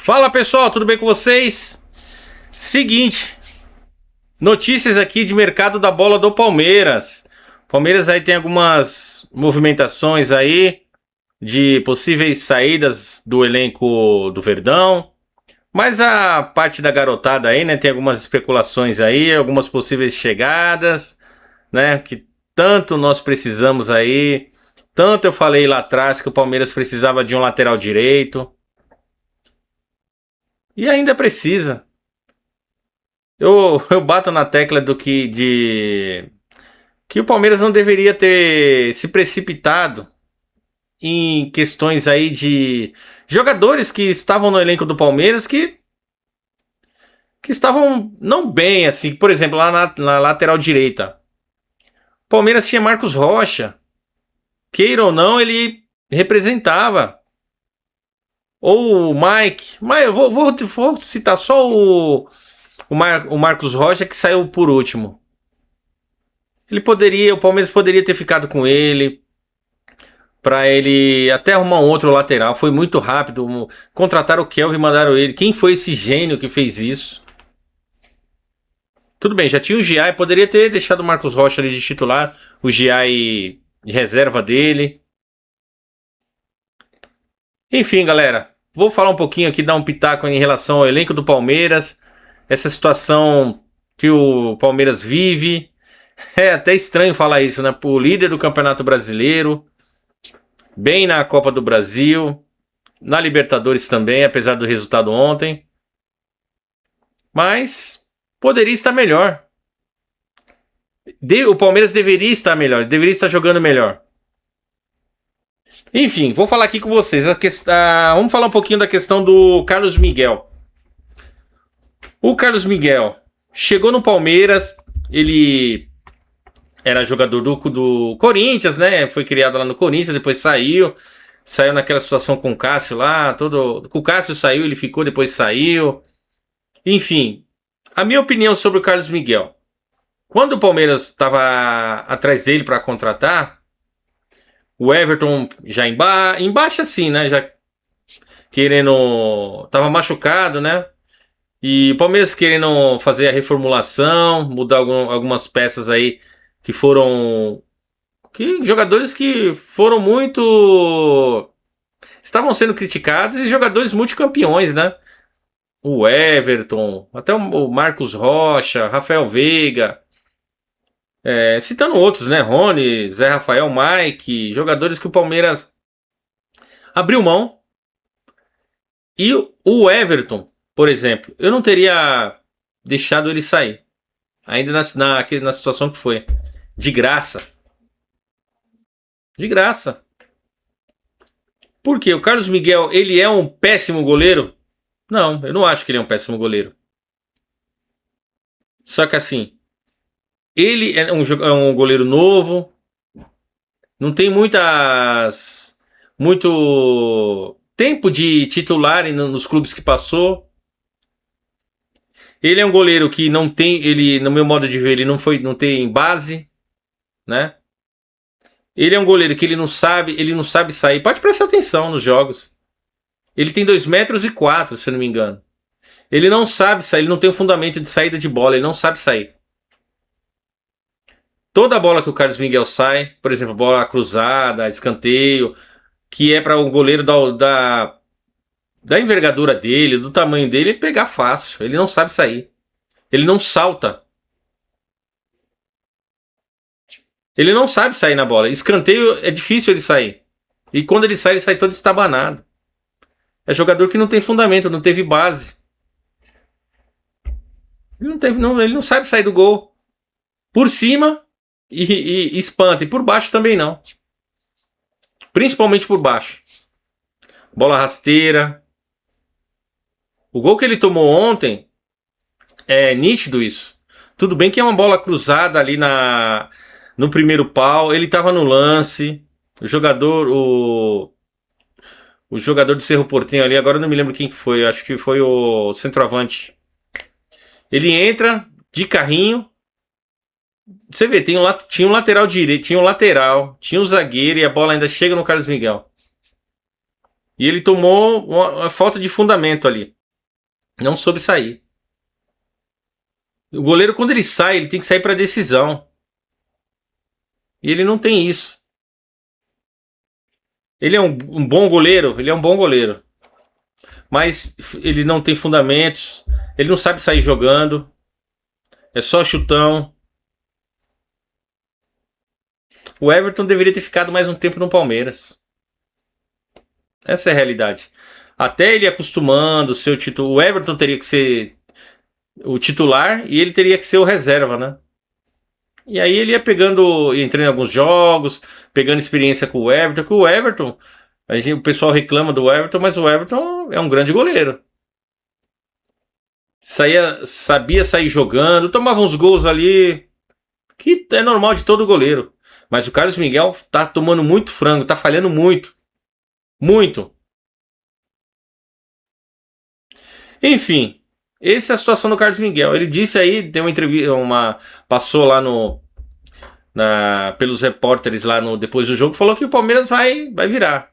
Fala pessoal, tudo bem com vocês? Seguinte, notícias aqui de mercado da bola do Palmeiras. Palmeiras aí tem algumas movimentações aí de possíveis saídas do elenco do Verdão. Mas a parte da garotada aí, né, tem algumas especulações aí, algumas possíveis chegadas, né, que tanto nós precisamos aí. Tanto eu falei lá atrás que o Palmeiras precisava de um lateral direito. E ainda precisa. Eu bato na tecla do que o Palmeiras não deveria ter se precipitado em questões aí de jogadores que estavam no elenco do Palmeiras que estavam não bem, assim. Por exemplo, lá na lateral direita. O Palmeiras tinha Marcos Rocha. Queira ou não, ele representava. Ou o Mike. Mas eu vou citar só o Marcos Rocha, que saiu por último. O Palmeiras poderia ter ficado com ele para ele até arrumar um outro lateral. Foi muito rápido. Contrataram o Kelvin e mandaram ele. Quem foi esse gênio que fez isso? Tudo bem, já tinha o Giai, poderia ter deixado o Marcos Rocha ali de titular, o Giai de reserva dele. Enfim, galera, vou falar um pouquinho aqui, dar um pitaco em relação ao elenco do Palmeiras, essa situação que o Palmeiras vive. É até estranho falar isso, né? O líder do Campeonato Brasileiro, bem na Copa do Brasil, na Libertadores também, apesar do resultado ontem. Mas poderia estar melhor. O Palmeiras deveria estar melhor, deveria estar jogando melhor. Enfim, vou falar aqui com vocês. Vamos falar um pouquinho da questão do Carlos Miguel. O Carlos Miguel chegou no Palmeiras, ele era jogador do Corinthians, né? Foi criado lá no Corinthians, depois saiu naquela situação com o Cássio lá, com o Cássio saiu, ele ficou, depois saiu. Enfim, a minha opinião sobre o Carlos Miguel. Quando o Palmeiras estava atrás dele para contratar, o Everton já embaixo assim, né? Já querendo, tava machucado, né? E o Palmeiras querendo fazer a reformulação, mudar algumas peças aí que foram jogadores que foram muito estavam sendo criticados e jogadores multicampeões, né? O Everton, até o Marcos Rocha, Rafael Veiga, citando outros, né? Rony, Zé Rafael, Mike, jogadores que o Palmeiras abriu mão. E o Everton, por exemplo, eu não teria deixado ele sair. Ainda na situação que foi. De graça. De graça. Por quê? O Carlos Miguel, ele é um péssimo goleiro? Não, eu não acho que ele é um péssimo goleiro. Só que assim, ele é um goleiro novo. Não tem muito tempo de titular nos clubes que passou. Ele é um goleiro que não tem, ele, no meu modo de ver, ele não tem base, né? Ele é um goleiro que ele não sabe sair. Pode prestar atenção nos jogos. Ele tem 2,4 metros, se eu não me engano. Ele não sabe sair, ele não tem o fundamento de saída de bola, ele não sabe sair. Toda bola que o Carlos Miguel sai, por exemplo, bola cruzada, escanteio, que é para o goleiro da envergadura dele, do tamanho dele, pegar fácil. Ele não sabe sair. Ele não salta. Ele não sabe sair na bola. Escanteio é difícil ele sair. E quando ele sai todo estabanado. É jogador que não tem fundamento, não teve base. Ele não sabe sair do gol. Por cima e espanta. E por baixo também não. Principalmente por baixo. Bola rasteira. O gol que ele tomou ontem é nítido isso. Tudo bem que é uma bola cruzada ali no primeiro pau. Ele estava no lance. O jogador do Cerro Porteño ali, agora eu não me lembro quem que foi. Acho que foi o centroavante. Ele entra de carrinho. Você vê, tinha um lateral direito, tinha um lateral, tinha um zagueiro e a bola ainda chega no Carlos Miguel. E ele tomou uma falta de fundamento ali. Não soube sair. O goleiro, quando ele sai, ele tem que sair para decisão. E ele não tem isso. Ele é um bom goleiro? Ele é um bom goleiro. Mas ele não tem fundamentos. Ele não sabe sair jogando. É só chutão. O Everton deveria ter ficado mais um tempo no Palmeiras. Essa é a realidade. Até ele acostumando ser o titular. O Everton teria que ser o titular e ele teria que ser o reserva, né? E aí ele ia pegando, entrando em alguns jogos, pegando experiência com o Everton. Que o Everton, o pessoal reclama do Everton, mas o Everton é um grande goleiro. Sabia sair jogando, tomava uns gols ali, que é normal de todo goleiro. Mas o Carlos Miguel tá tomando muito frango, tá falhando muito. Muito. Enfim, essa é a situação do Carlos Miguel. Ele disse aí, deu uma entrevista, passou lá pelos repórteres lá depois do jogo, falou que o Palmeiras vai virar.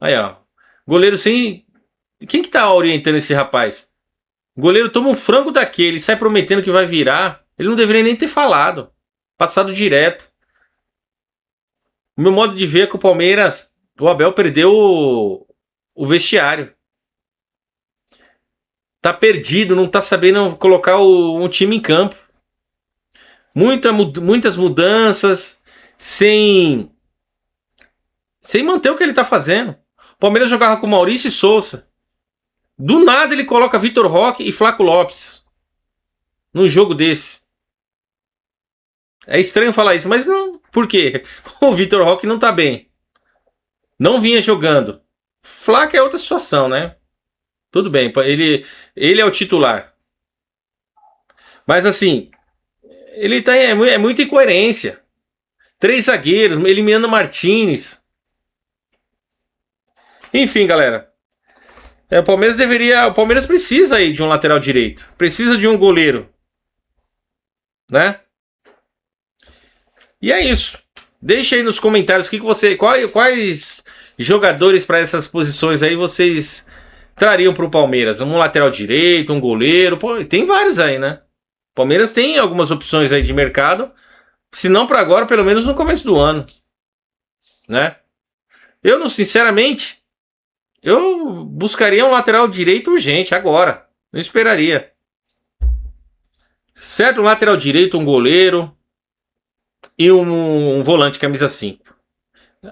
Aí, ó. Goleiro sem. Quem que tá orientando esse rapaz? O goleiro toma um frango daquele, sai prometendo que vai virar. Ele não deveria nem ter falado. Passado direto. O meu modo de ver é que o Palmeiras, o Abel perdeu o vestiário. Tá perdido, não tá sabendo colocar um time em campo. Muitas mudanças, sem manter o que ele tá fazendo. O Palmeiras jogava com Maurício e Souza. Do nada ele coloca Vitor Roque e Flaco Lopes num jogo desse. É estranho falar isso, mas não. Por quê? O Vitor Roque não tá bem. Não vinha jogando. Flaco é outra situação, né? Tudo bem, ele é o titular. Mas assim, ele tá é muita incoerência. 3 zagueiros, eliminando Martínez. Enfim, galera. O Palmeiras precisa aí de um lateral direito. Precisa de um goleiro. Né? E é isso. Deixa aí nos comentários quais jogadores para essas posições aí vocês trariam para o Palmeiras. Um lateral direito, um goleiro. Pô, tem vários aí, né? O Palmeiras tem algumas opções aí de mercado. Se não para agora, pelo menos no começo do ano. Né? Eu, não, sinceramente, eu buscaria um lateral direito urgente agora. Não esperaria. Certo? Um lateral direito, um goleiro e um volante camisa 5.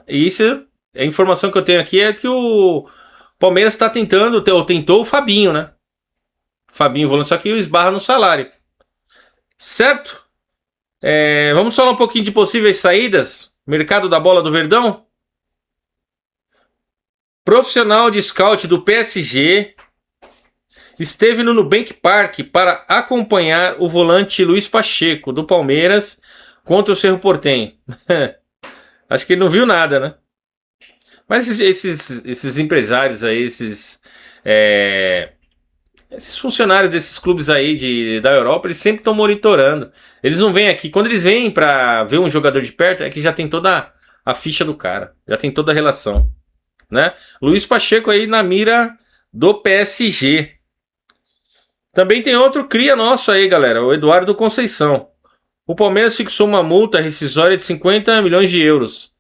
Isso, a informação que eu tenho aqui é que o Palmeiras está tentou o Fabinho, né? Fabinho volante, só que esbarra no salário. Certo? Vamos falar um pouquinho de possíveis saídas. Mercado da bola do Verdão. Profissional de scout do PSG esteve no Nubank Park para acompanhar o volante Luiz Pacheco, do Palmeiras, contra o Cerro Porteño. Acho que ele não viu nada, né? Mas esses empresários aí, esses funcionários desses clubes aí da Europa, eles sempre estão monitorando. Eles não vêm aqui. Quando eles vêm para ver um jogador de perto, é que já tem toda a ficha do cara. Já tem toda a relação. Né? Luiz Pacheco aí na mira do PSG. Também tem outro cria nosso aí, galera. O Eduardo Conceição. O Palmeiras fixou uma multa rescisória de 50 milhões de euros.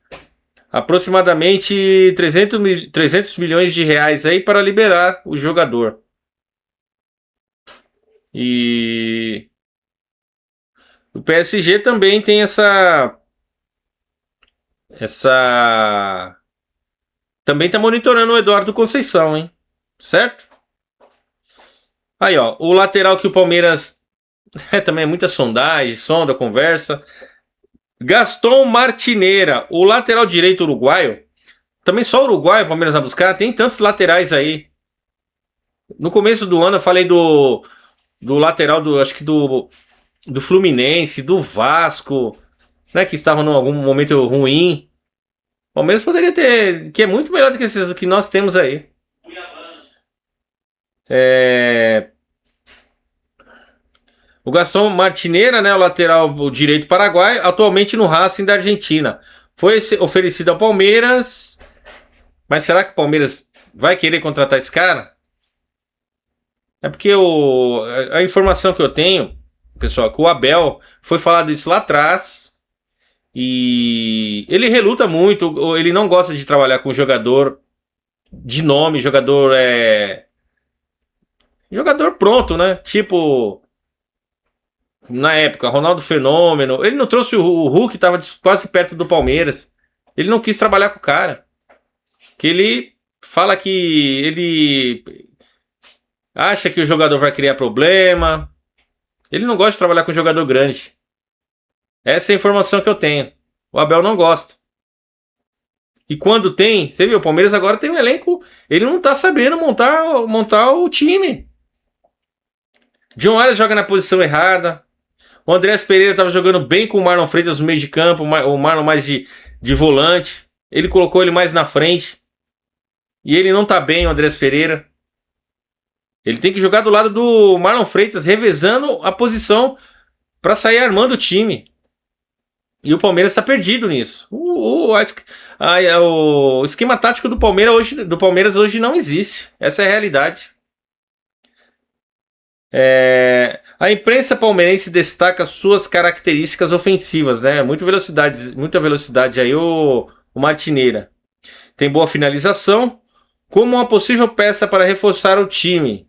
Aproximadamente 300 milhões de reais aí para liberar o jogador. E o PSG também tem também tá monitorando o Eduardo Conceição, hein? Certo? Aí, ó, o lateral que o Palmeiras também é muita sondagem, sonda, conversa. Gaston Martineira, o lateral direito uruguaio. Também só uruguaio o Palmeiras vai buscar. Tem tantos laterais aí. No começo do ano eu falei do lateral acho que do Fluminense, do Vasco, né, que estavam em algum momento ruim. O Palmeiras poderia ter, que é muito melhor do que esses que nós temos aí. O Gaston Martineira, né, o lateral direito paraguaio, atualmente no Racing da Argentina. Foi oferecido ao Palmeiras Mas será que o Palmeiras vai querer contratar esse cara? É porque a informação que eu tenho, pessoal, que o Abel foi falado isso lá atrás e ele reluta muito, ele não gosta de trabalhar com jogador de nome, jogador pronto, né? Tipo, na época, Ronaldo Fenômeno. Ele não trouxe o Hulk, que estava quase perto do Palmeiras. Ele não quis trabalhar com o cara. Que ele fala que ele acha que o jogador vai criar problema. Ele não gosta de trabalhar com jogador grande. Essa é a informação que eu tenho. O Abel não gosta. E quando tem, você viu, o Palmeiras agora tem um elenco, ele não tá sabendo montar o time. John Arias joga na posição errada. O Andrés Pereira estava jogando bem com o Marlon Freitas no meio de campo, o Marlon mais de volante. Ele colocou ele mais na frente. E ele não tá bem, o Andrés Pereira. Ele tem que jogar do lado do Marlon Freitas, revezando a posição para sair armando o time. E o Palmeiras está perdido nisso. O esquema tático do Palmeiras hoje não existe. Essa é a realidade. A imprensa palmeirense destaca suas características ofensivas, né? Muita velocidade aí o Martineira. Tem boa finalização, como uma possível peça para reforçar o time.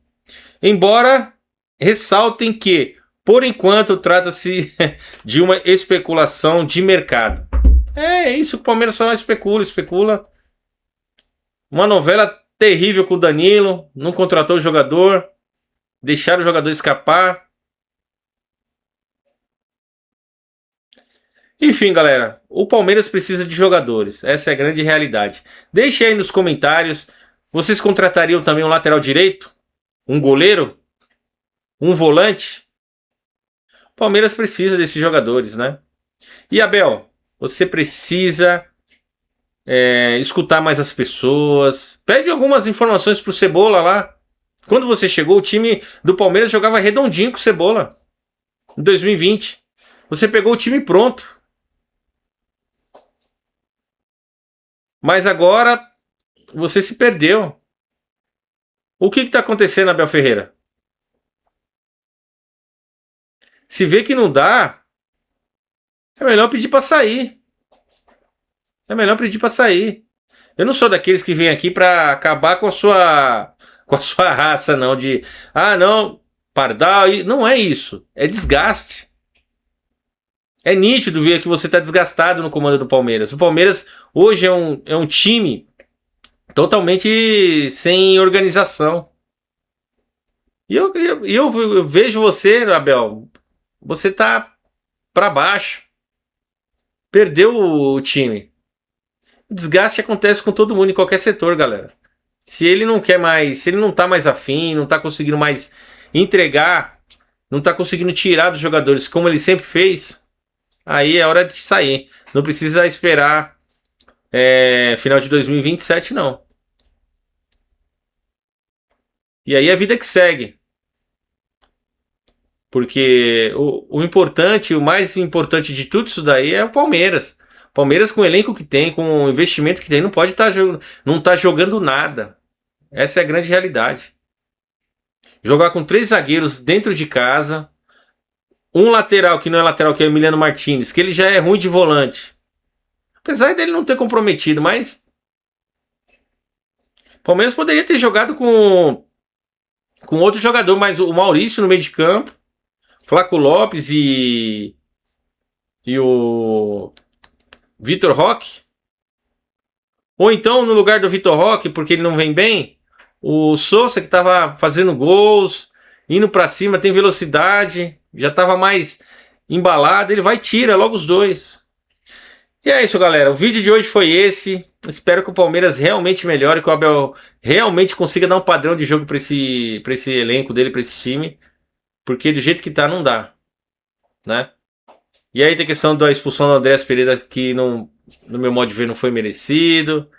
Embora ressaltem que, por enquanto, trata-se de uma especulação de mercado. É isso que o Palmeiras só especula. Uma novela terrível com o Danilo, não contratou o jogador, deixaram o jogador escapar. Enfim, galera, o Palmeiras precisa de jogadores, essa é a grande realidade. Deixe aí nos comentários, vocês contratariam também um lateral direito? Um goleiro? Um volante? O Palmeiras precisa desses jogadores, né? E Abel, você precisa escutar mais as pessoas. Pede algumas informações pro Cebola lá. Quando você chegou, o time do Palmeiras jogava redondinho com o Cebola. Em 2020. Você pegou o time pronto. Mas agora você se perdeu. O que está acontecendo, Abel Ferreira? Se vê que não dá, é melhor pedir para sair. Eu não sou daqueles que vêm aqui para acabar com a sua raça, não. Não, Pardal. Não é isso. É desgaste. É nítido ver que você está desgastado no comando do Palmeiras. O Palmeiras hoje é um time totalmente sem organização. E eu vejo você, Abel, você tá para baixo. Perdeu o time. O desgaste acontece com todo mundo em qualquer setor, galera. Se ele não quer mais, se ele não tá mais afim, não tá conseguindo mais entregar, não tá conseguindo tirar dos jogadores como ele sempre fez, aí é hora de sair. Não precisa esperar final de 2027, não. E aí é a vida que segue. Porque o importante, o mais importante de tudo isso daí é o Palmeiras. Palmeiras com o elenco que tem, com o investimento que tem, não pode não tá jogando nada. Essa é a grande realidade. Jogar com 3 zagueiros dentro de casa, um lateral que não é lateral, que é o Emiliano Martins, que ele já é ruim de volante. Apesar dele não ter comprometido, mas o Palmeiras poderia ter jogado com outro jogador, mas o Maurício no meio de campo, Flaco Lopes e o Vitor Roque. Ou então, no lugar do Vitor Roque, porque ele não vem bem, o Sousa, que estava fazendo gols, indo para cima, tem velocidade, já estava mais embalado, ele vai e tira logo os dois. E é isso, galera. O vídeo de hoje foi esse. Espero que o Palmeiras realmente melhore, que o Abel realmente consiga dar um padrão de jogo para esse elenco dele, para esse time. Porque do jeito que tá, não dá. Né? E aí tem a questão da expulsão do Andrés Pereira, que no meu modo de ver não foi merecido.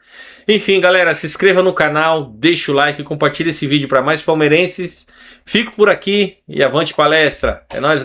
Enfim, galera, se inscreva no canal, deixa o like, compartilha esse vídeo para mais palmeirenses. Fico por aqui e avante palestra. É nóis, galera.